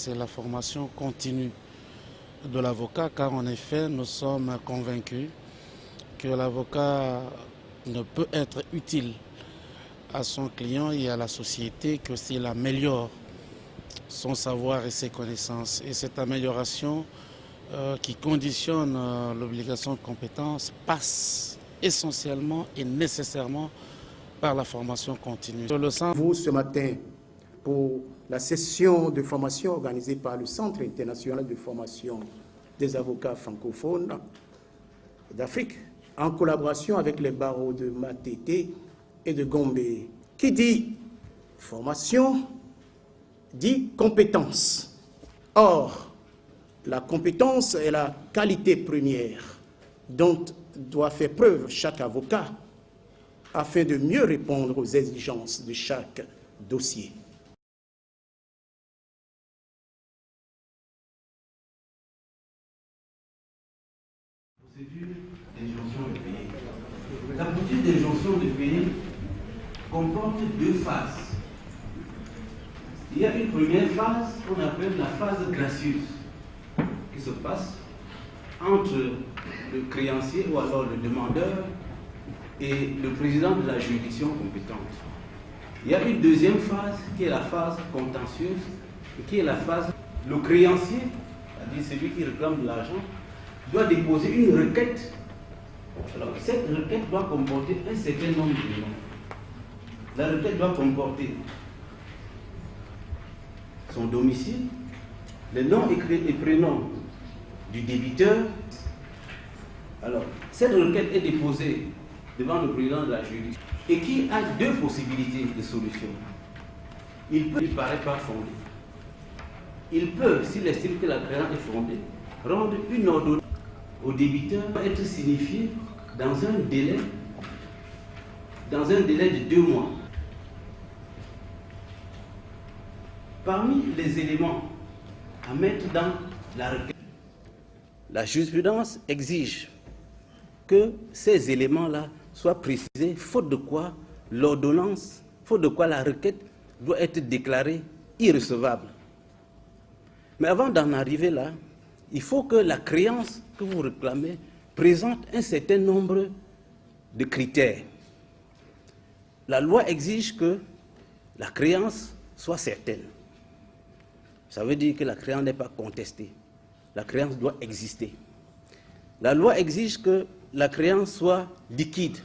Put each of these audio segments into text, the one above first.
c'est la formation continue de l'avocat, car en effet, nous sommes convaincus que l'avocat ne peut être utile à son client et à la société que s'il améliore son savoir et ses connaissances. Et cette amélioration qui conditionne l'obligation de compétence passe essentiellement et nécessairement par la formation continue. Vous, ce matin, pour la session de formation organisée par le Centre international de formation des avocats francophones d'Afrique, en collaboration avec les barreaux de Matete et de Gombe. Qui dit formation, dit compétence. Or, la compétence est la qualité première dont doit faire preuve chaque avocat afin de mieux répondre aux exigences de chaque dossier. Procédure d'injonction de payer. La procédure d'injonction de payer comporte deux phases. Il y a une première phase qu'on appelle la phase gracieuse, qui se passe entre le créancier ou alors le demandeur et le président de la juridiction compétente. Il y a une deuxième phase qui est la phase contentieuse et qui est la phase, le créancier, c'est-à-dire celui qui réclame de l'argent, doit déposer une requête. Alors, cette requête doit comporter un certain nombre d'éléments. La requête doit comporter son domicile, le nom et prénom du débiteur. Alors, cette requête est déposée devant le président de la juridiction et qui a deux possibilités de solution. Il peut, il paraît pas fondé. Il peut, s'il estime que la créance est fondée, rendre une ordonnance au débiteur être signifiée dans un délai de 2 mois. Parmi les éléments à mettre dans la requête, la jurisprudence exige que ces éléments-là soient précisés, faute de quoi l'ordonnance, faute de quoi la requête doit être déclarée irrecevable. Mais avant d'en arriver là, il faut que la créance que vous réclamez présente un certain nombre de critères. La loi exige que la créance soit certaine. Ça veut dire que la créance n'est pas contestée. La créance doit exister. La loi exige que la créance soit liquide.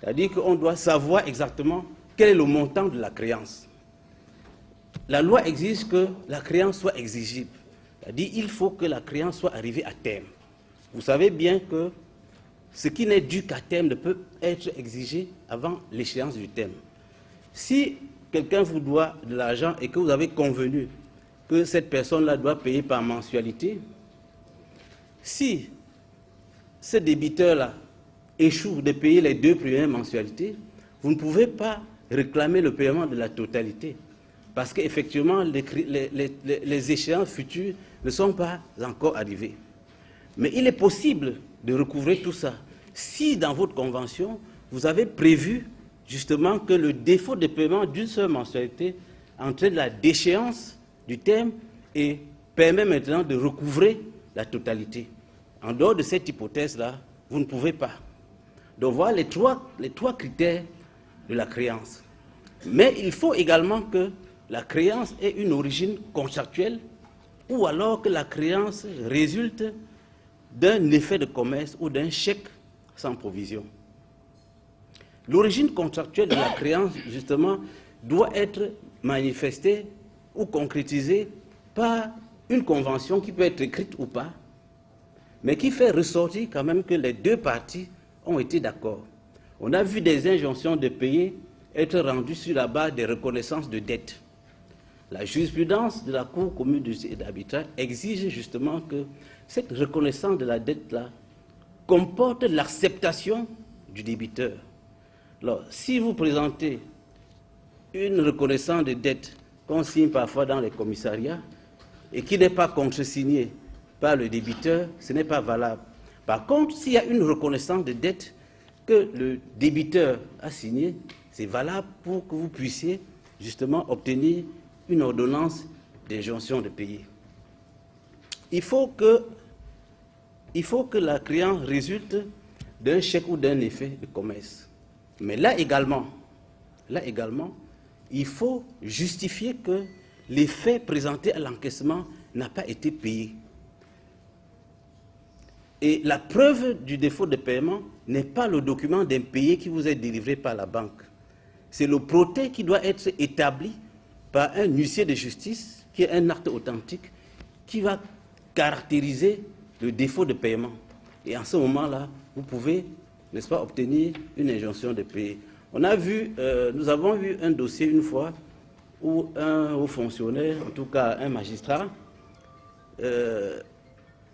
C'est-à-dire qu'on doit savoir exactement quel est le montant de la créance. La loi exige que la créance soit exigible. C'est-à-dire qu'il faut que la créance soit arrivée à terme. Vous savez bien que ce qui n'est dû qu'à terme ne peut être exigé avant l'échéance du terme. Si quelqu'un vous doit de l'argent et que vous avez convenu que cette personne-là doit payer par mensualité, si ce débiteur-là échoue de payer les 2 premières mensualités, vous ne pouvez pas réclamer le paiement de la totalité. Parce qu'effectivement, les échéances futures ne sont pas encore arrivées. Mais il est possible de recouvrer tout ça si dans votre convention, vous avez prévu justement que le défaut de paiement d'une seule mensualité entraîne la déchéance du terme et permet maintenant de recouvrer la totalité. En dehors de cette hypothèse-là, vous ne pouvez pas. Donc voilà les trois critères de la créance. Mais il faut également que la créance ait une origine contractuelle ou alors que la créance résulte d'un effet de commerce ou d'un chèque sans provision. L'origine contractuelle de la créance, justement, doit être manifestée ou concrétisée par une convention qui peut être écrite ou pas, mais qui fait ressortir quand même que les deux parties ont été d'accord. On a vu des injonctions de payer être rendues sur la base des reconnaissances de dettes. La jurisprudence de la Cour commune de justice et d'arbitrage exige justement que cette reconnaissance de la dette-là comporte l'acceptation du débiteur. Alors, si vous présentez une reconnaissance de dette qu'on signe parfois dans les commissariats et qui n'est pas contresignée par le débiteur, ce n'est pas valable. Par contre, s'il y a une reconnaissance de dette que le débiteur a signée, c'est valable pour que vous puissiez justement obtenir une ordonnance d'injonction de payer. Il faut que la créance résulte d'un chèque ou d'un effet de commerce. Mais là également, il faut justifier que l'effet présenté à l'encaissement n'a pas été payé. Et la preuve du défaut de paiement n'est pas le document d'impayé qui vous est délivré par la banque. C'est le protêt qui doit être établi par un huissier de justice, qui est un acte authentique, qui va caractériser le défaut de paiement. Et en ce moment-là, vous pouvez, n'est-ce pas, obtenir une injonction de payer. Nous avons vu un dossier une fois où un haut fonctionnaire, en tout cas un magistrat,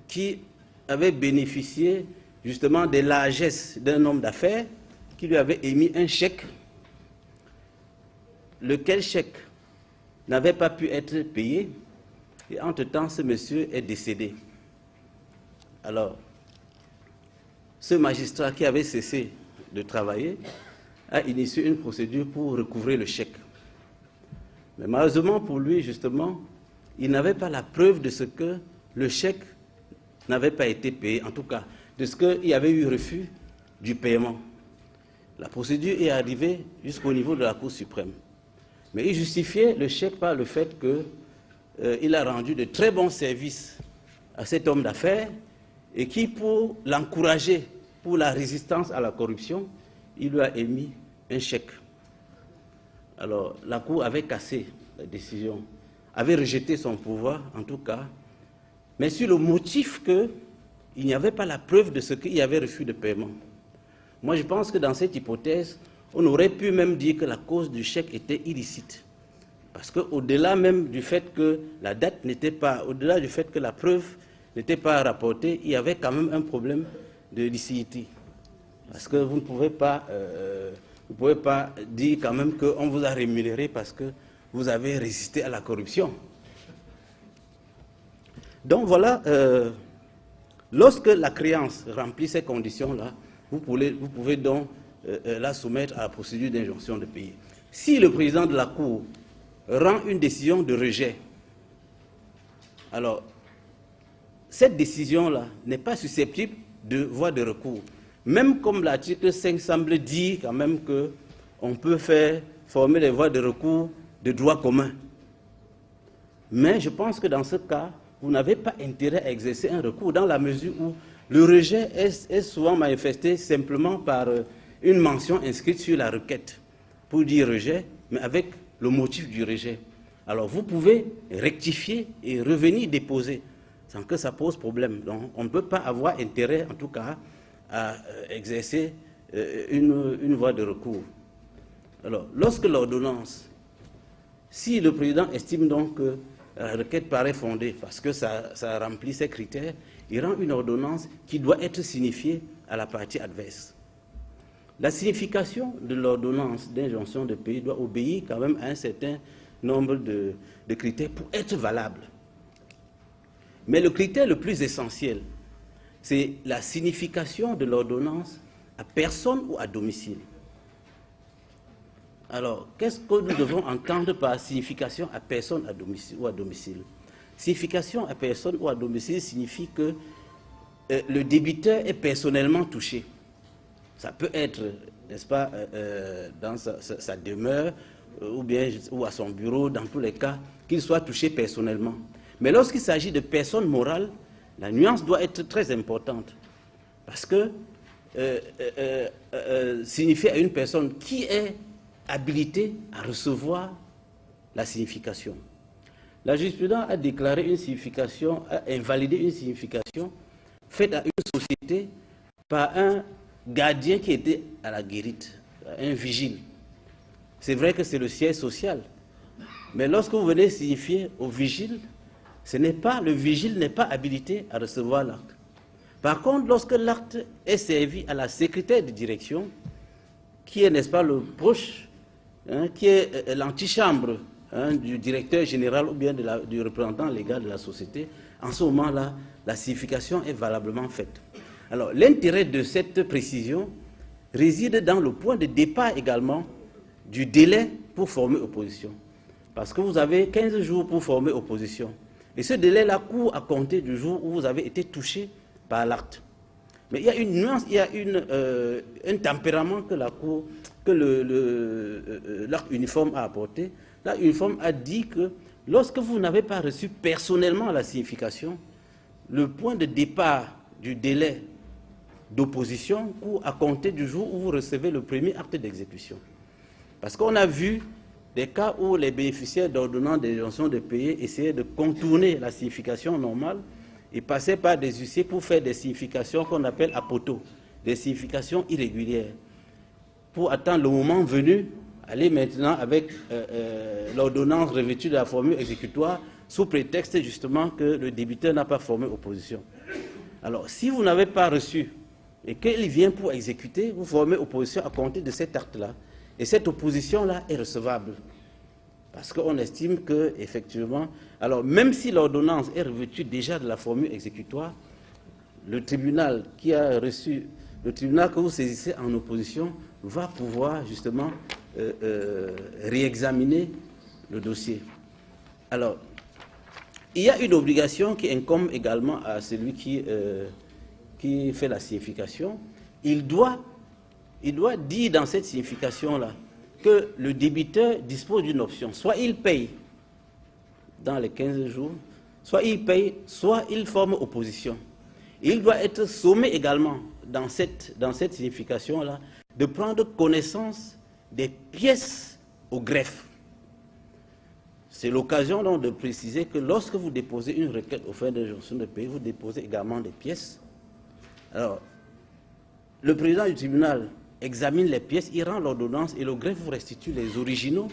qui avait bénéficié justement de la largesse d'un homme d'affaires qui lui avait émis un chèque, lequel chèque n'avait pas pu être payé, et entre-temps, ce monsieur est décédé. Alors, ce magistrat qui avait cessé de travailler a initié une procédure pour recouvrer le chèque. Mais malheureusement pour lui, justement, il n'avait pas la preuve de ce que le chèque n'avait pas été payé, en tout cas, de ce qu'il y avait eu refus du paiement. La procédure est arrivée jusqu'au niveau de la Cour suprême. Mais il justifiait le chèque par le fait qu'il a rendu de très bons services à cet homme d'affaires et qui, pour l'encourager pour la résistance à la corruption, il lui a émis un chèque. Alors, la Cour avait cassé la décision, avait rejeté son pouvoir, en tout cas, mais sur le motif qu'il n'y avait pas la preuve de ce qu'il y avait refus de paiement. Moi, je pense que dans cette hypothèse, on aurait pu même dire que la cause du chèque était illicite. Parce qu'au-delà même du fait que la date n'était pas, au-delà du fait que la preuve n'était pas rapportée, il y avait quand même un problème de licéité. Parce que vous ne pouvez pas dire quand même qu'on vous a rémunéré parce que vous avez résisté à la corruption. Donc voilà, lorsque la créance remplit ces conditions-là, vous pouvez donc la soumettre à la procédure d'injonction de payer. Si le président de la Cour rend une décision de rejet, alors cette décision-là n'est pas susceptible de voie de recours. Même comme l'article 5 semble dire quand même qu'on peut faire former les voies de recours de droit commun. Mais je pense que dans ce cas, vous n'avez pas intérêt à exercer un recours dans la mesure où le rejet est souvent manifesté simplement par une mention inscrite sur la requête pour dire rejet, mais avec le motif du rejet. Alors vous pouvez rectifier et revenir déposer sans que ça pose problème. Donc on ne peut pas avoir intérêt, en tout cas, à exercer une voie de recours. Alors, lorsque l'ordonnance, si le président estime donc que la requête paraît fondée parce que ça remplit ces critères, il rend une ordonnance qui doit être signifiée à la partie adverse. La signification de l'ordonnance d'injonction de payer doit obéir quand même à un certain nombre de critères pour être valable. Mais le critère le plus essentiel, c'est la signification de l'ordonnance à personne ou à domicile. Alors, qu'est-ce que nous devons entendre par signification à personne ou à domicile? Signification à personne ou à domicile signifie que le débiteur est personnellement touché. Ça peut être, n'est-ce pas, dans sa demeure ou à son bureau, dans tous les cas, qu'il soit touché personnellement. Mais lorsqu'il s'agit de personnes morales, la nuance doit être très importante. Parce que signifier à une personne qui est habilitée à recevoir la signification. La jurisprudence a déclaré une signification, a invalidé une signification faite à une société par un gardien qui était à la guérite, un vigile. C'est vrai que c'est le siège social. Mais lorsque vous venez signifier au vigile, le vigile n'est pas habilité à recevoir l'acte. Par contre, lorsque l'acte est servi à la secrétaire de direction, qui est, n'est-ce pas, le proche, qui est l'antichambre du directeur général ou bien du représentant légal de la société, en ce moment-là, la signification est valablement faite. Alors, l'intérêt de cette précision réside dans le point de départ également du délai pour former opposition. Parce que vous avez 15 jours pour former opposition. Et ce délai-là court à compter du jour où vous avez été touché par l'acte. Mais il y a une nuance, il y a un tempérament que la Cour, que l'acte uniforme a apporté. L'acte uniforme a dit que lorsque vous n'avez pas reçu personnellement la signification, le point de départ du délai d'opposition court à compter du jour où vous recevez le premier acte d'exécution. Parce qu'on a vu des cas où les bénéficiaires d'ordonnances d'injonction de payer essayaient de contourner la signification normale et passaient par des huissiers pour faire des significations qu'on appelle apoto, des significations irrégulières, pour attendre le moment venu, aller maintenant avec l'ordonnance revêtue de la formule exécutoire sous prétexte justement que le débiteur n'a pas formé opposition. Alors, si vous n'avez pas reçu et qu'il vient pour exécuter, vous formez opposition à compter de cet acte-là. Et cette opposition-là est recevable. Parce qu'on estime que, effectivement, alors même si l'ordonnance est revêtue déjà de la formule exécutoire, le tribunal qui a reçu, le tribunal que vous saisissez en opposition va pouvoir justement réexaminer le dossier. Alors, il y a une obligation qui incombe également à celui qui fait la signification. Il doit dire dans cette signification-là que le débiteur dispose d'une option. Soit il paye dans les 15 jours, soit il paye, soit il forme opposition. Et il doit être sommé également, dans cette signification-là, de prendre connaissance des pièces au greffe. C'est l'occasion donc de préciser que lorsque vous déposez une requête aux fins d'injonction de payer, vous déposez également des pièces. Alors, le président du tribunal examine les pièces, il rend l'ordonnance et le greffe vous restitue les originaux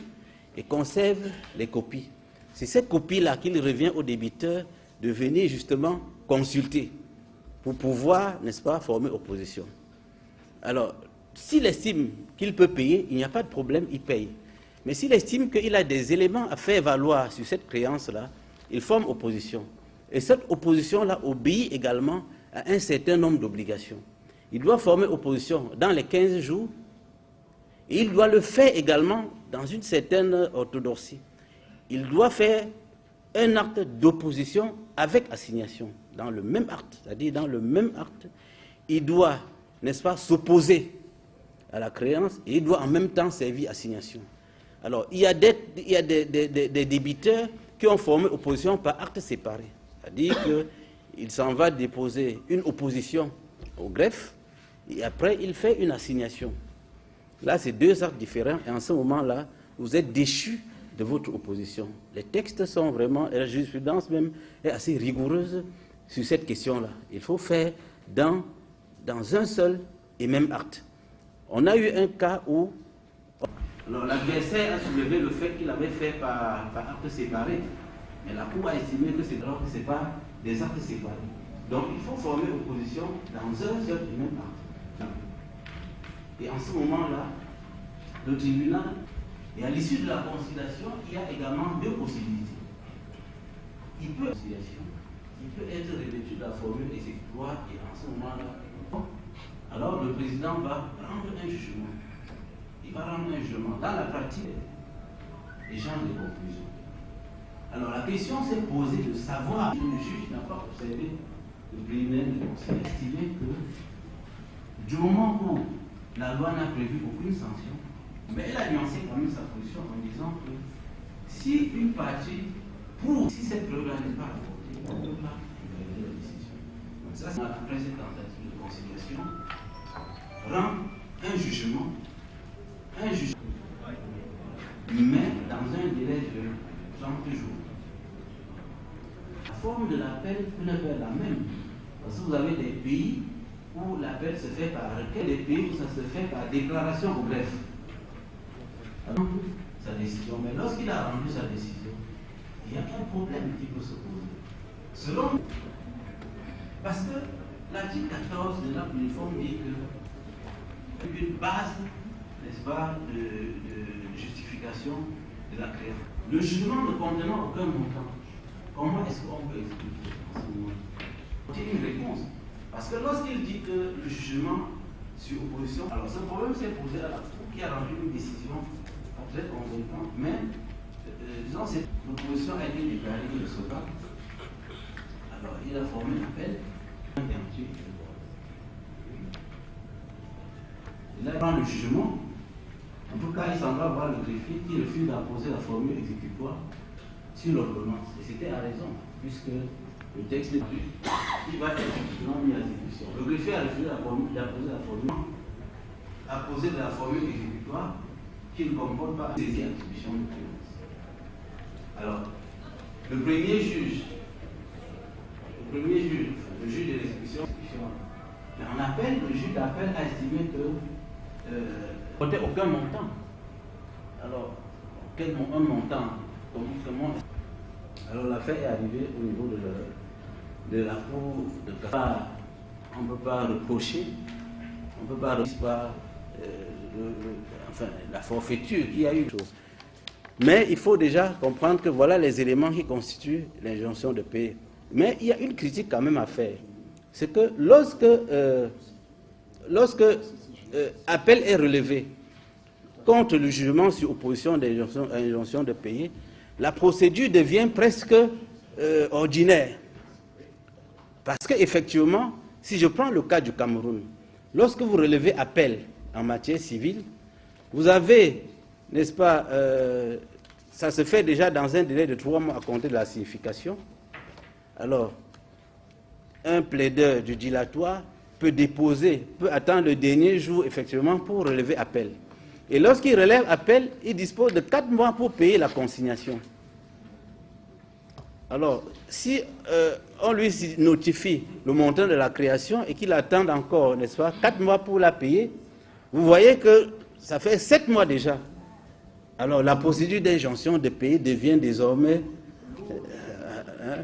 et conserve les copies. C'est cette copie-là qu'il revient au débiteur de venir justement consulter pour pouvoir, n'est-ce pas, former opposition. Alors, s'il estime qu'il peut payer, il n'y a pas de problème, il paye. Mais s'il estime qu'il a des éléments à faire valoir sur cette créance-là, il forme opposition. Et cette opposition-là obéit également à un certain nombre d'obligations. Il doit former opposition dans les 15 jours et il doit le faire également dans une certaine orthodoxie. Il doit faire un acte d'opposition avec assignation. Dans le même acte, c'est-à-dire dans le même acte, il doit, n'est-ce pas, s'opposer à la créance et il doit en même temps servir assignation. Alors, il y a des débiteurs qui ont formé opposition par acte séparé. C'est-à-dire qu'il s'en va déposer une opposition au greffe et après il fait une assignation. Là, c'est deux actes différents et en ce moment-là, vous êtes déchu de votre opposition. Les textes sont vraiment, et la jurisprudence même est assez rigoureuse sur cette question-là. Il faut faire dans un seul et même acte. On a eu un cas où l'adversaire a soulevé le fait qu'il avait fait par acte séparé, mais la Cour a estimé que c'est pas des actes séparés. Donc il faut former opposition dans un seul et même acte. Et en ce moment-là, le tribunal, et à l'issue de la conciliation, il y a également deux possibilités. Il peut être revêtu de la formule exécutoire et en ce moment-là, alors le président va rendre un jugement. Il va rendre un jugement. Dans la pratique, échange de conclusions. Alors la question s'est posée de savoir si le juge n'a pas observé le préliminaire de conciliation. Estimé que du moment où la loi n'a prévu aucune sanction, mais elle a nuancé quand même sa position en disant que si une partie si cette preuve-là n'est pas apportée, on ne peut pas invalider la décision. Donc ça, c'est après cette tentative de conciliation, rend un jugement, mais dans un délai de 30 jours. La forme de l'appel peut ne pas être la même. Parce que vous avez des pays où l'appel se fait par requête, des pays où ça se fait par déclaration au greffe. Alors, sa décision. Mais lorsqu'il a rendu sa décision, il y a un problème qui peut se poser. Selon, parce que l'article 14 de l'acte uniforme dit que une base, n'est-ce pas, de justification de la créance. Le jugement ne contenant aucun montant, comment est-ce qu'on peut expliquer en ce moment? C'est une réponse. Parce que lorsqu'il dit que le jugement sur opposition, alors ce problème s'est posé à la Cour qui a rendu une décision très convaincante, mais disons, cette proposition a été déclarée irrecevable. Alors, il a formé un appel. Et là, il prend le jugement. En tout cas, il s'en va voir le greffier qui refuse d'apposer la formule exécutoire sur l'ordonnance. Et c'était à raison, puisque le texte n'est plus. Il va être non mis à exécution. Le greffier a refusé d'apposer la formule exécutoire qui ne comporte pas saisie attribution de créance. Alors, le premier juge, le juge de l'exécution, mais en appel, le juge d'appel a estimé que n'y avait aucun montant. Alors, un montant comment alors l'affaire est arrivée au niveau de la cour de Qatar. On ne peut pas reprocher, la forfaiture qu'il y a eu. Mais il faut déjà comprendre que voilà les éléments qui constituent l'injonction de payer. Mais il y a une critique quand même à faire. C'est que lorsque appel est relevé contre le jugement sur opposition à l'injonction de payer, la procédure devient presque ordinaire. Parce qu'effectivement, si je prends le cas du Cameroun, lorsque vous relevez appel en matière civile, vous avez, n'est-ce pas, ça se fait déjà dans un délai de 3 mois à compter de la signification. Alors, un plaideur du dilatoire peut attendre le dernier jour, effectivement, pour relever appel. Et lorsqu'il relève appel, il dispose de 4 mois pour payer la consignation. Alors, si on lui notifie le montant de la création et qu'il attend encore, n'est-ce pas, 4 mois pour la payer, vous voyez que ça fait 7 mois déjà. Alors, la procédure d'injonction de payer devient désormais...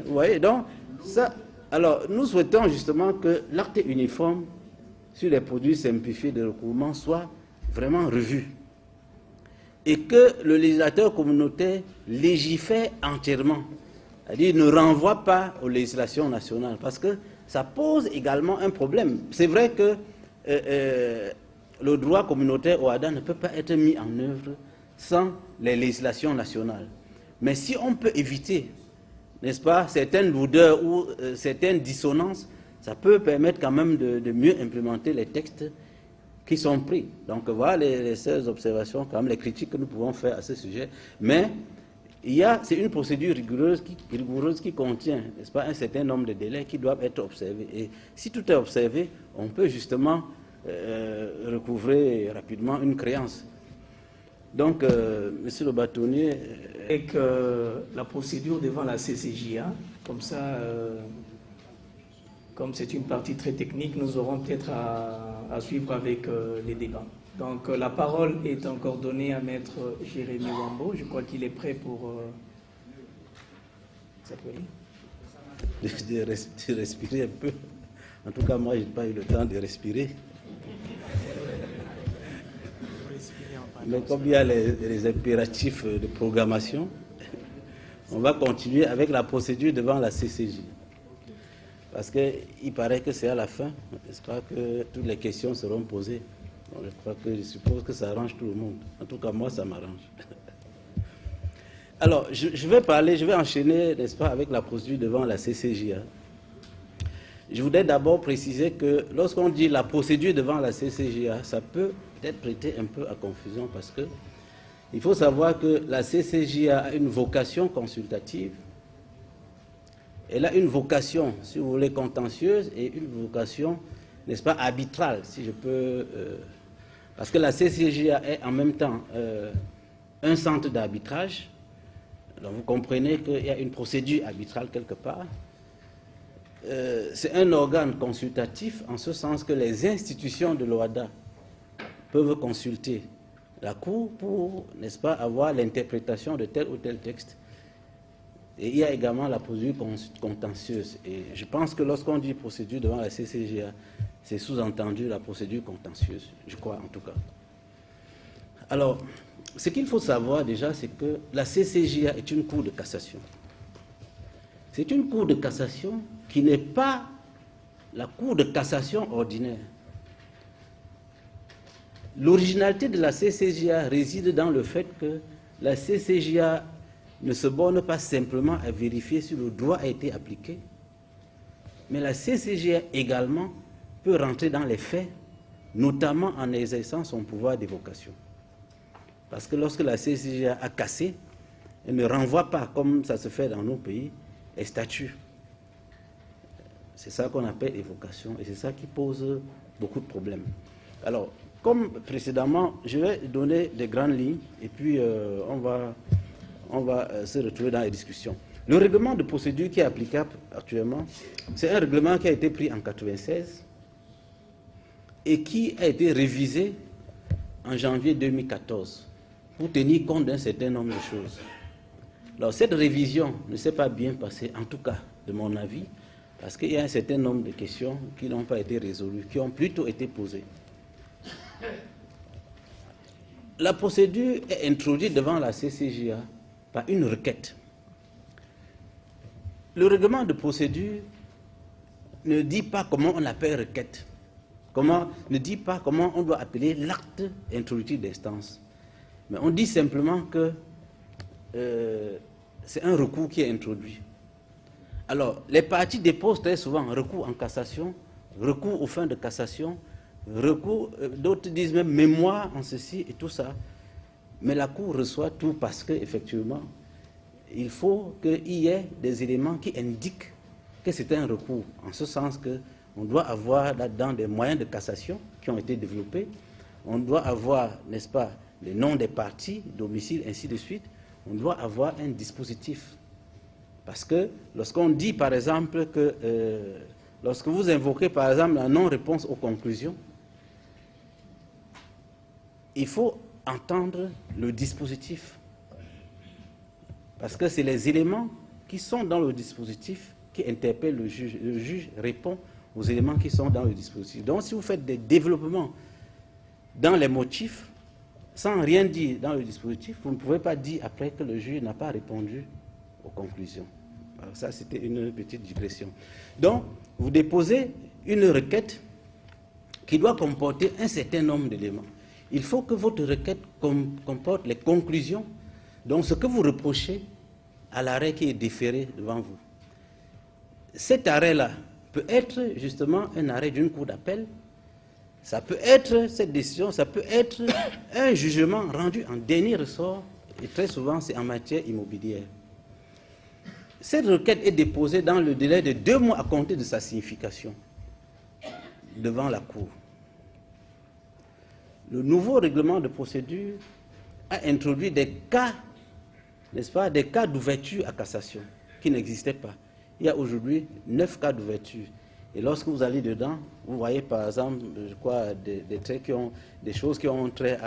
vous voyez, donc, ça... Alors, nous souhaitons justement que l'acte uniforme sur les produits simplifiés de recouvrement soit vraiment revu. Et que le législateur communautaire légifère entièrement. C'est-à-dire ne renvoie pas aux législations nationales, parce que ça pose également un problème. C'est vrai que le droit communautaire au OHADA ne peut pas être mis en œuvre sans les législations nationales. Mais si on peut éviter, n'est-ce pas, certaines lourdeurs ou certaines dissonances, ça peut permettre quand même de mieux implémenter les textes qui sont pris. Donc voilà les 16 observations, quand même les critiques que nous pouvons faire à ce sujet. Mais c'est une procédure rigoureuse qui contient, n'est-ce pas, un certain nombre de délais qui doivent être observés. Et si tout est observé, on peut justement recouvrer rapidement une créance. Donc, monsieur le bâtonnier... Avec la procédure devant la CCJA, comme ça, comme c'est une partie très technique, nous aurons peut-être à suivre avec les débats. Donc, la parole est encore donnée à Maître Jérémy Wambo. Je crois qu'il est prêt pour s'appeler. De respirer un peu. En tout cas, moi, je n'ai pas eu le temps de respirer. Mais comme il y a les impératifs de programmation, on va continuer avec la procédure devant la CCJ. Parce qu'il paraît que c'est à la fin, n'est-ce pas, que toutes les questions seront posées. Donc je suppose que ça arrange tout le monde. En tout cas, moi, ça m'arrange. Alors, je vais enchaîner, n'est-ce pas, avec la procédure devant la CCJ. Je voudrais d'abord préciser que lorsqu'on dit la procédure devant la CCJA, ça peut peut-être prêter un peu à confusion parce que il faut savoir que la CCJA a une vocation consultative, elle a une vocation, si vous voulez, contentieuse et une vocation, n'est-ce pas, arbitrale, si je peux... parce que la CCJA est en même temps un centre d'arbitrage, donc vous comprenez qu'il y a une procédure arbitrale quelque part. C'est un organe consultatif en ce sens que les institutions de l'OHADA peuvent consulter la Cour pour, n'est-ce pas, avoir l'interprétation de tel ou tel texte. Et il y a également la procédure contentieuse. Et je pense que lorsqu'on dit procédure devant la CCJA, c'est sous-entendu la procédure contentieuse, je crois en tout cas. Alors, ce qu'il faut savoir déjà, c'est que la CCJA est une cour de cassation. C'est une cour de cassation qui n'est pas la cour de cassation ordinaire. L'originalité de la CCJA réside dans le fait que la CCJA ne se borne pas simplement à vérifier si le droit a été appliqué, mais la CCGA également peut rentrer dans les faits, notamment en exerçant son pouvoir d'évocation. Parce que lorsque la CCGA a cassé, elle ne renvoie pas, comme ça se fait dans nos pays, elle statue. C'est ça qu'on appelle évocation, et c'est ça qui pose beaucoup de problèmes. Alors, comme précédemment, je vais donner des grandes lignes, et puis on va se retrouver dans les discussions. Le règlement de procédure qui est applicable actuellement, c'est un règlement qui a été pris en 1996 et qui a été révisé en janvier 2014 pour tenir compte d'un certain nombre de choses. Alors cette révision ne s'est pas bien passée, en tout cas de mon avis, parce qu'il y a un certain nombre de questions qui n'ont pas été résolues, qui ont plutôt été posées. La procédure est introduite devant la CCJA par une requête. Le règlement de procédure ne dit pas comment on appelle requête, ne dit pas comment on doit appeler l'acte introductif d'instance. Mais on dit simplement que c'est un recours qui est introduit. Alors, les parties déposent très souvent recours en cassation, recours aux fins de cassation, recours, d'autres disent même mémoire en ceci et tout ça. Mais la Cour reçoit tout parce qu'effectivement, il faut qu'il y ait des éléments qui indiquent que c'est un recours. En ce sens qu'on doit avoir là-dedans des moyens de cassation qui ont été développés. On doit avoir, n'est-ce pas, les noms des parties, domicile, ainsi de suite. On doit avoir un dispositif. Parce que lorsqu'on dit, par exemple, que lorsque vous invoquez, par exemple, la non-réponse aux conclusions, il faut entendre le dispositif. Parce que c'est les éléments qui sont dans le dispositif qui interpellent le juge. Le juge répond aux éléments qui sont dans le dispositif. Donc, si vous faites des développements dans les motifs, sans rien dire dans le dispositif, vous ne pouvez pas dire après que le juge n'a pas répondu aux conclusions. Alors ça, c'était une petite digression. Donc, vous déposez une requête qui doit comporter un certain nombre d'éléments. Il faut que votre requête comporte les conclusions, donc ce que vous reprochez à l'arrêt qui est déféré devant vous. Cet arrêt-là peut être justement un arrêt d'une cour d'appel, ça peut être cette décision, ça peut être un jugement rendu en dernier ressort, et très souvent c'est en matière immobilière. Cette requête est déposée dans le délai de 2 mois à compter de sa signification devant la Cour. Le nouveau règlement de procédure a introduit des cas, n'est-ce pas, des cas d'ouverture à cassation qui n'existaient pas. Il y a aujourd'hui 9 cas d'ouverture. Et lorsque vous allez dedans, vous voyez par exemple, je crois, des choses qui ont trait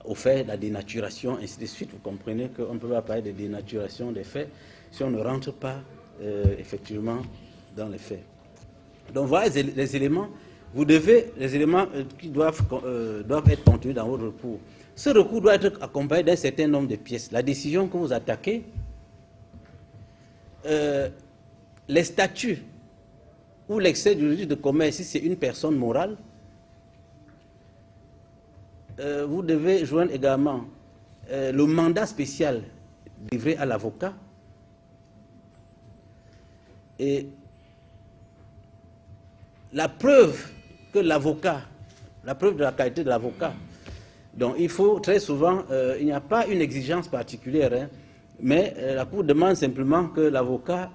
au fait, la dénaturation, ainsi de suite. Vous comprenez qu'on ne peut pas parler de dénaturation des faits si on ne rentre pas effectivement dans les faits. Donc voilà les éléments. Les éléments qui doivent être contenus dans votre recours. Ce recours doit être accompagné d'un certain nombre de pièces. La décision que vous attaquez, les statuts ou l'excès du registre de commerce, si c'est une personne morale, vous devez joindre également le mandat spécial livré à l'avocat et la preuve que l'avocat, la preuve de la qualité de l'avocat. Donc il faut très souvent, il n'y a pas une exigence particulière, hein, mais la Cour demande simplement que l'avocat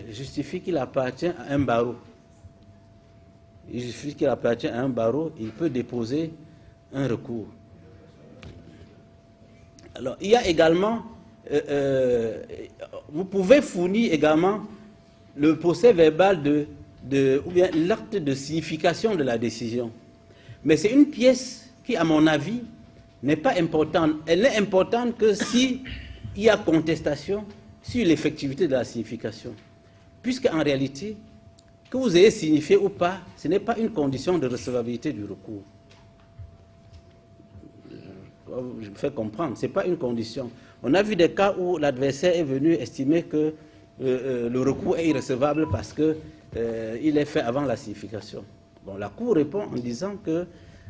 justifie qu'il appartient à un barreau. Il justifie qu'il appartient à un barreau, il peut déposer un recours. Alors il y a également, vous pouvez fournir également le procès verbal ou bien l'acte de signification de la décision. Mais c'est une pièce qui, à mon avis, n'est pas importante. Elle n'est importante que s'il y a contestation sur l'effectivité de la signification. Puisqu'en réalité, que vous ayez signifié ou pas, ce n'est pas une condition de recevabilité du recours. Je me fais comprendre, ce n'est pas une condition. On a vu des cas où l'adversaire est venu estimer que le recours est irrecevable parce que il est fait avant la signification. Bon, la Cour répond en disant que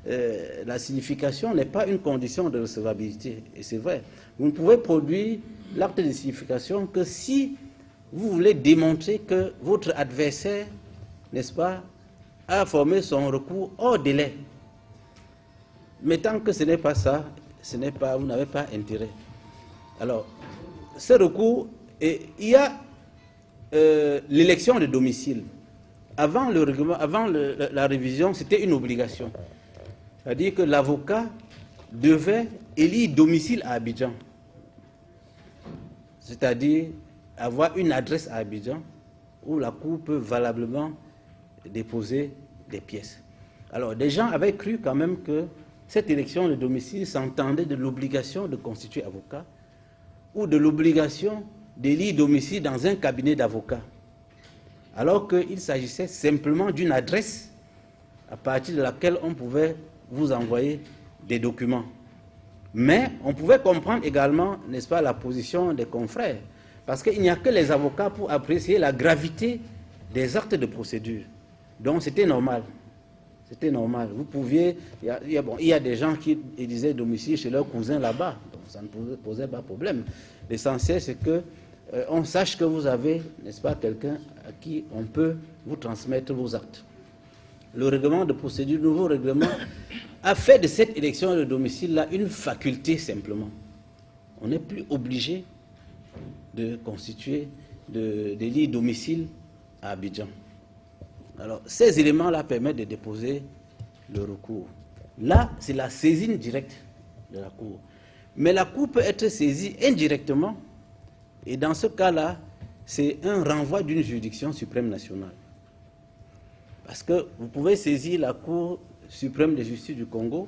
la signification n'est pas une condition de recevabilité. Et c'est vrai. Vous ne pouvez produire l'acte de signification que si vous voulez démontrer que votre adversaire, n'est-ce pas, a formé son recours hors délai. Mais tant que ce n'est pas ça, vous n'avez pas intérêt. Alors, ce recours, il y a l'élection de domicile. Avant la révision, c'était une obligation. C'est-à-dire que l'avocat devait élire domicile à Abidjan. C'est-à-dire avoir une adresse à Abidjan où la Cour peut valablement déposer des pièces. Alors, des gens avaient cru quand même que cette élection de domicile s'entendait de l'obligation de constituer avocat ou de l'obligation d'élire domicile dans un cabinet d'avocats, alors qu'il s'agissait simplement d'une adresse à partir de laquelle on pouvait vous envoyer des documents. Mais on pouvait comprendre également, n'est-ce pas, la position des confrères, parce qu'il n'y a que les avocats pour apprécier la gravité des actes de procédure. Donc c'était normal. C'était normal. Vous pouviez... Il y a des gens qui disaient domicile chez leurs cousins là-bas. Donc ça ne posait pas de problème. L'essentiel, c'est qu'on sache que vous avez, n'est-ce pas, quelqu'un à qui on peut vous transmettre vos actes. Le règlement de procédure, le nouveau règlement, a fait de cette élection de domicile-là une faculté simplement. On n'est plus obligé de constituer, d'élire domicile à Abidjan. Alors, ces éléments-là permettent de déposer le recours. Là, c'est la saisine directe de la Cour. Mais la Cour peut être saisie indirectement, et dans ce cas-là, c'est un renvoi d'une juridiction suprême nationale. Parce que vous pouvez saisir la Cour suprême de justice du Congo,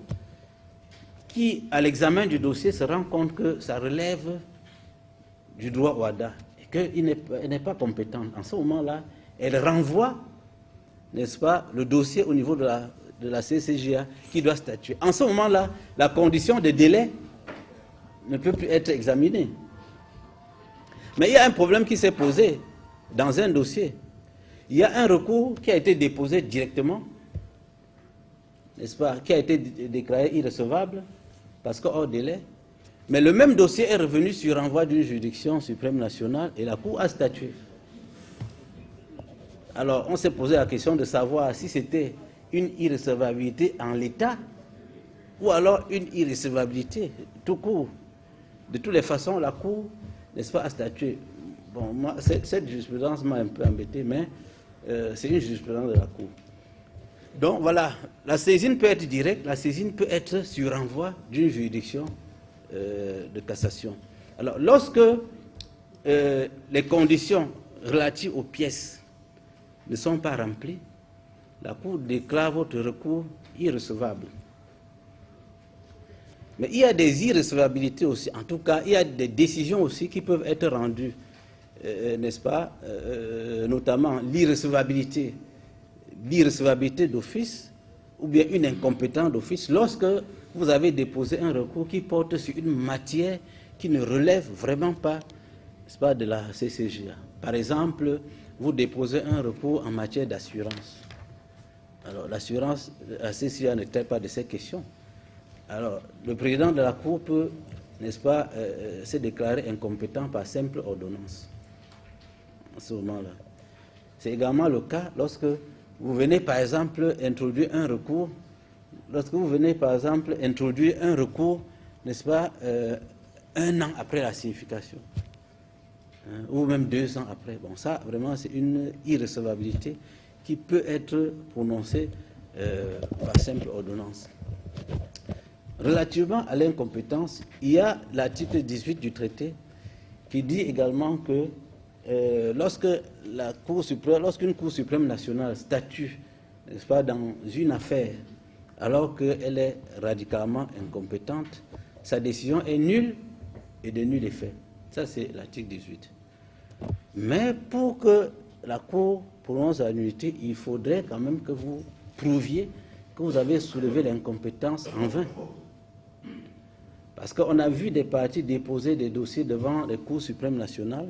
qui, à l'examen du dossier, se rend compte que ça relève du droit OHADA, et qu'elle n'est pas compétente. En ce moment-là, elle renvoie, n'est-ce pas, le dossier au niveau de la CCJA qui doit statuer. En ce moment-là, la condition de délai ne peut plus être examinée. Mais il y a un problème qui s'est posé dans un dossier. Il y a un recours qui a été déposé directement, n'est-ce pas, qui a été déclaré irrecevable parce que hors délai. Mais le même dossier est revenu sur renvoi d'une juridiction suprême nationale et la Cour a statué. Alors, on s'est posé la question de savoir si c'était une irrecevabilité en l'état ou alors une irrecevabilité tout court. De toutes les façons, la Cour, n'est-ce pas, a statué. Bon, moi, cette jurisprudence m'a un peu embêté, mais c'est une jurisprudence de la Cour. Donc, voilà, la saisine peut être directe, la saisine peut être sur renvoi d'une juridiction de cassation. Alors, lorsque les conditions relatives aux pièces ne sont pas remplies, la Cour déclare votre recours irrecevable. Mais il y a des irrecevabilités aussi. En tout cas, il y a des décisions aussi qui peuvent être rendues, n'est-ce pas, notamment l'irrecevabilité d'office ou bien une incompétence d'office lorsque vous avez déposé un recours qui porte sur une matière qui ne relève vraiment pas, n'est-ce pas, de la CCJA. Par exemple, vous déposez un recours en matière d'assurance. Alors, l'assurance, la CCJA ne traite pas de ces questions. Alors, le président de la Cour peut, n'est-ce pas, se déclarer incompétent par simple ordonnance. En ce moment-là. C'est également le cas lorsque vous venez, par exemple, introduire un recours, n'est-ce pas, 1 an après la signification, ou même 2 ans après. Bon, ça, vraiment, c'est une irrecevabilité qui peut être prononcée par simple ordonnance. Relativement à l'incompétence, il y a l'article 18 du traité qui dit également que lorsqu'une Cour suprême nationale statue, n'est-ce pas, dans une affaire alors qu'elle est radicalement incompétente, sa décision est nulle et de nul effet. Ça, c'est l'article 18. Mais pour que la Cour prononce la nullité, il faudrait quand même que vous prouviez que vous avez soulevé l'incompétence en vain. Parce qu'on a vu des partis déposer des dossiers devant les cours suprêmes nationales,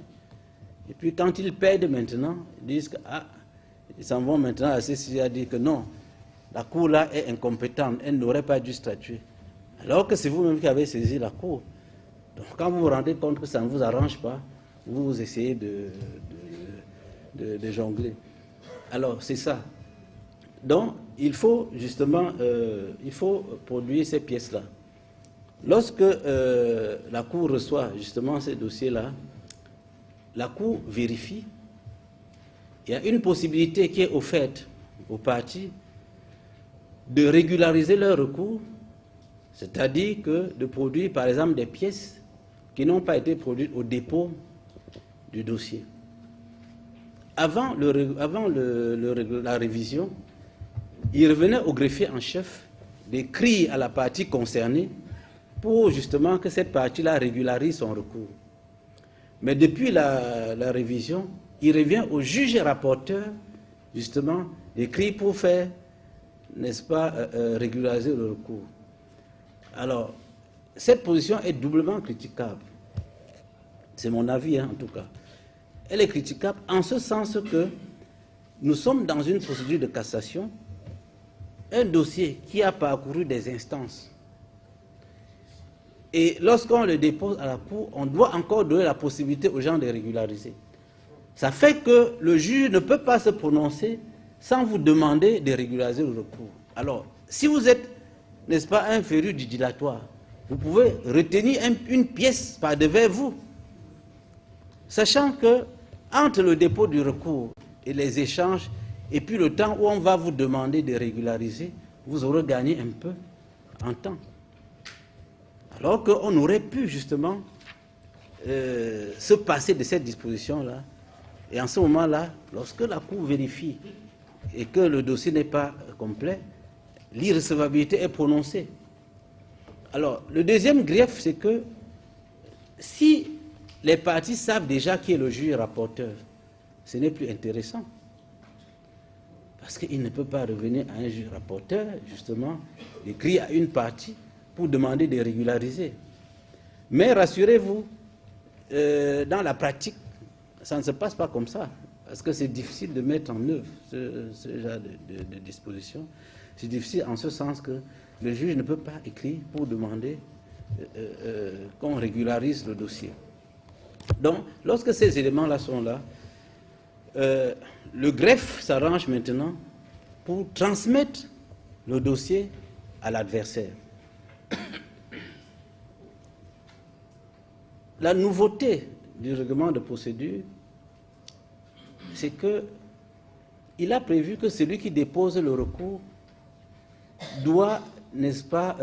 et puis quand ils perdent maintenant, ils disent que, ils s'en vont maintenant à la CCJA dire que non, la Cour là est incompétente, elle n'aurait pas dû statuer. Alors que c'est vous-même qui avez saisi la Cour. Donc quand vous vous rendez compte que ça ne vous arrange pas, vous essayez de jongler. Alors c'est ça. Donc il faut justement il faut produire ces pièces-là. Lorsque la Cour reçoit justement ces dossiers-là, la Cour vérifie. Il y a une possibilité qui est offerte aux parties de régulariser leur recours, c'est-à-dire que de produire par exemple des pièces qui n'ont pas été produites au dépôt du dossier. Avant la révision, il revenait au greffier en chef d'écrire à la partie concernée pour justement que cette partie-là régularise son recours. Mais depuis la révision, il revient au juge rapporteur justement d'écrire pour faire, n'est-ce pas, régulariser le recours. Alors, cette position est doublement critiquable. C'est mon avis, hein, en tout cas. Elle est critiquable en ce sens que nous sommes dans une procédure de cassation, un dossier qui a parcouru des instances. Et lorsqu'on le dépose à la Cour, on doit encore donner la possibilité aux gens de régulariser. Ça fait que le juge ne peut pas se prononcer sans vous demander de régulariser le recours. Alors, si vous êtes, n'est-ce pas, un féru du dilatoire, vous pouvez retenir une pièce par devers vous, sachant que entre le dépôt du recours et les échanges, et puis le temps où on va vous demander de régulariser, vous aurez gagné un peu en temps. Alors qu'on aurait pu justement se passer de cette disposition-là. Et en ce moment-là, lorsque la Cour vérifie et que le dossier n'est pas complet, l'irrecevabilité est prononcée. Alors, le deuxième grief, c'est que si les parties savent déjà qui est le juge rapporteur, ce n'est plus intéressant. Parce qu'il ne peut pas revenir à un juge rapporteur, justement, écrire à une partie pour demander de régulariser. Mais rassurez-vous, dans la pratique, ça ne se passe pas comme ça, parce que c'est difficile de mettre en œuvre ce genre de disposition. C'est difficile en ce sens que le juge ne peut pas écrire pour demander qu'on régularise le dossier. Donc, lorsque ces éléments-là sont là, le greffe s'arrange maintenant pour transmettre le dossier à l'adversaire. La nouveauté du règlement de procédure, c'est qu'il a prévu que celui qui dépose le recours doit, n'est-ce pas,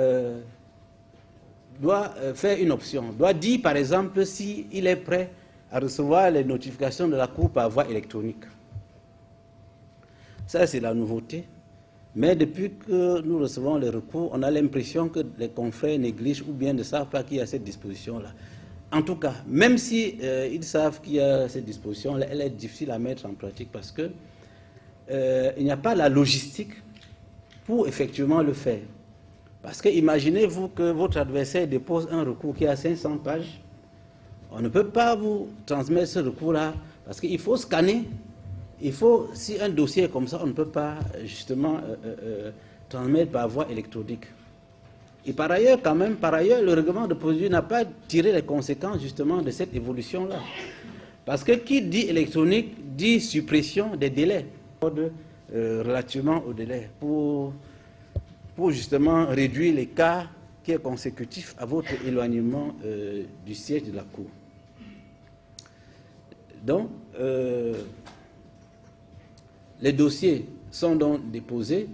doit faire une option, doit dire par exemple s'il est prêt à recevoir les notifications de la Cour par voie électronique. Ça, c'est la nouveauté. Mais depuis que nous recevons les recours, on a l'impression que les confrères négligent ou bien ne savent pas qu'il y a cette disposition-là. En tout cas, même si ils savent qu'il y a cette disposition-là, elle est difficile à mettre en pratique parce que il n'y a pas la logistique pour effectivement le faire. Parce que imaginez-vous que votre adversaire dépose un recours qui a 500 pages. On ne peut pas vous transmettre ce recours-là parce qu'il faut scanner. Il faut, si un dossier est comme ça, on ne peut pas justement transmettre par voie électronique. Et par ailleurs, quand même, le règlement de procédure n'a pas tiré les conséquences justement de cette évolution-là. Parce que qui dit électronique dit suppression des délais relativement au délai pour justement réduire l'écart qui est consécutif à votre éloignement du siège de la Cour. Donc, les dossiers sont donc déposés,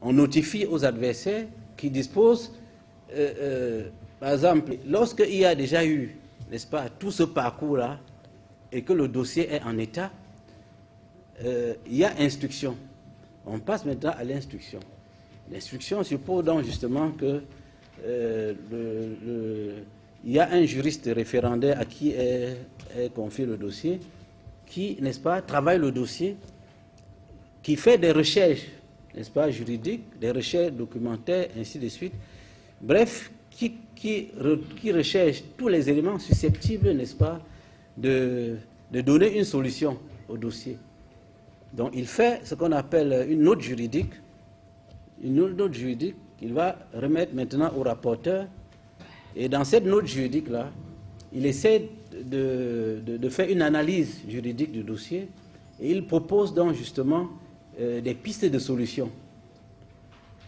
on notifie aux adversaires qui disposent, par exemple, lorsqu'il y a déjà eu, n'est-ce pas, tout ce parcours-là, et que le dossier est en état, il y a instruction. On passe maintenant à l'instruction. L'instruction suppose donc justement que il y a un juriste référendaire à qui est confié le dossier, qui, n'est-ce pas, travaille le dossier, qui fait des recherches, n'est-ce pas, juridiques, des recherches documentaires, ainsi de suite. Bref, qui recherche tous les éléments susceptibles, n'est-ce pas, de donner une solution au dossier. Donc il fait ce qu'on appelle une note juridique une note juridique qu'il va remettre maintenant au rapporteur. Et dans cette note juridique-là, il essaie de faire une analyse juridique du dossier et il propose donc justement des pistes de solutions.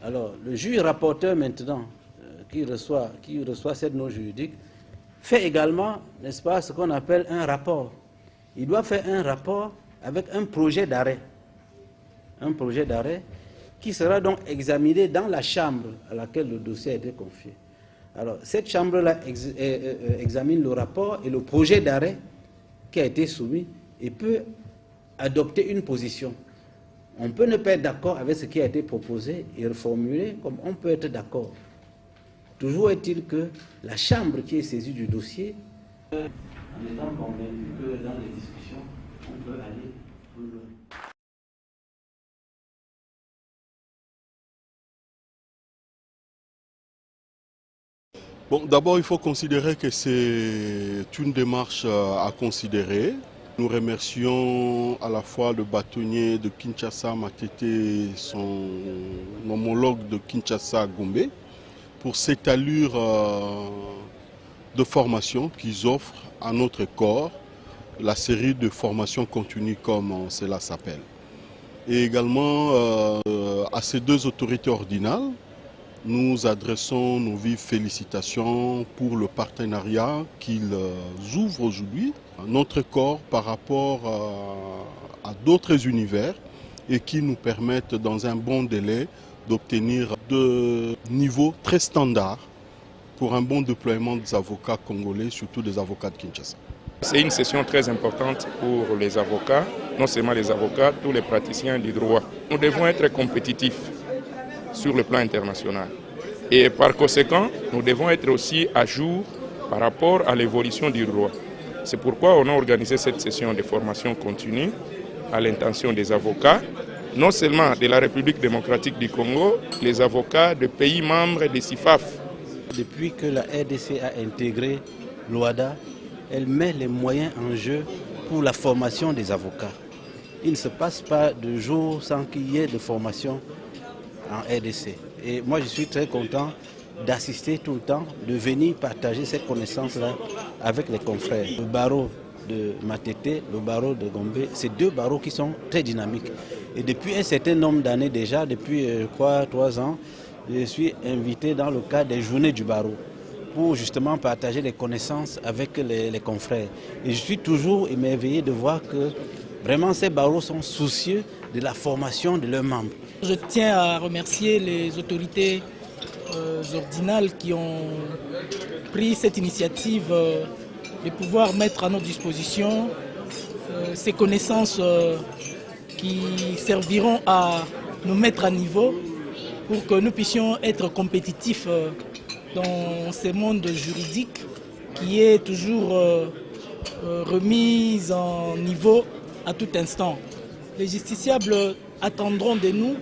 Alors, le juge rapporteur maintenant, qui reçoit cette note juridique, fait également, n'est-ce pas, ce qu'on appelle un rapport. Il doit faire un rapport avec un projet d'arrêt. Un projet d'arrêt qui sera donc examiné dans la chambre à laquelle le dossier a été confié. Alors, cette chambre-là examine le rapport et le projet d'arrêt qui a été soumis et peut adopter une position. On peut ne pas être d'accord avec ce qui a été proposé et reformuler comme on peut être d'accord. Toujours est-il que la chambre qui est saisie du dossier, en étant convaincu que dans les discussions, on peut aller plus loin. Bon, d'abord, il faut considérer que c'est une démarche à considérer. Nous remercions à la fois le bâtonnier de Kinshasa, Matete, et son homologue de Kinshasa, Gombe, pour cette allure de formation qu'ils offrent à notre corps, la série de formations continues comme cela s'appelle. Et également à ces deux autorités ordinales, nous adressons nos vives félicitations pour le partenariat qu'ils ouvrent aujourd'hui à notre corps par rapport à d'autres univers et qui nous permettent dans un bon délai d'obtenir de niveaux très standards pour un bon déploiement des avocats congolais, surtout des avocats de Kinshasa. C'est une session très importante pour les avocats, non seulement les avocats, tous les praticiens du droit. Nous devons être compétitifs sur le plan international. Et par conséquent, nous devons être aussi à jour par rapport à l'évolution du droit. C'est pourquoi on a organisé cette session de formation continue à l'intention des avocats, non seulement de la République démocratique du Congo, les avocats de pays membres des CIFAF. Depuis que la RDC a intégré l'OADA, elle met les moyens en jeu pour la formation des avocats. Il ne se passe pas de jour sans qu'il y ait de formation en RDC. Et moi, je suis très content d'assister tout le temps, de venir partager cette connaissance-là avec les confrères. Le barreau de Matete, le barreau de Gombe, c'est deux barreaux qui sont très dynamiques. Et depuis un certain nombre d'années déjà, depuis je crois 3 ans, je suis invité dans le cadre des journées du barreau pour justement partager les connaissances avec les confrères. Et je suis toujours émerveillé de voir que vraiment ces barreaux sont soucieux de la formation de leurs membres. Je tiens à remercier les autorités ordinales qui ont pris cette initiative de pouvoir mettre à notre disposition ces connaissances qui serviront à nous mettre à niveau pour que nous puissions être compétitifs dans ce monde juridique qui est toujours remis en niveau à tout instant. Les justiciables attendront de nous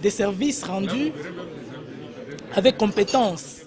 des services rendus avec compétence.